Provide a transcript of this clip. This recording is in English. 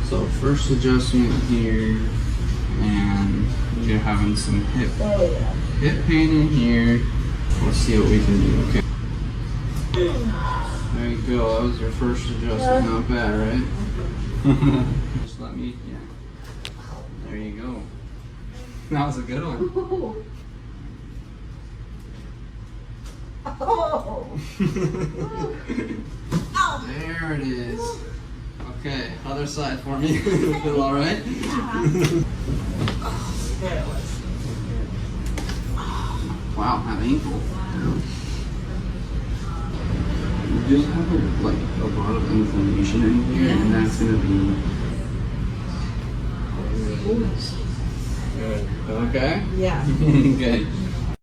So first adjustment here, and you're having some hip pain in here. Let's see what we can do. Okay. There you go. That was your first adjustment. Not bad, right? Just let me. Yeah. There you go. That was a good one. There it is. Okay, other side for me. Feel all right? There it was. Wow, that ankle. You just have a lot of inflammation in here, and that's gonna be good. Okay? Yeah. Okay.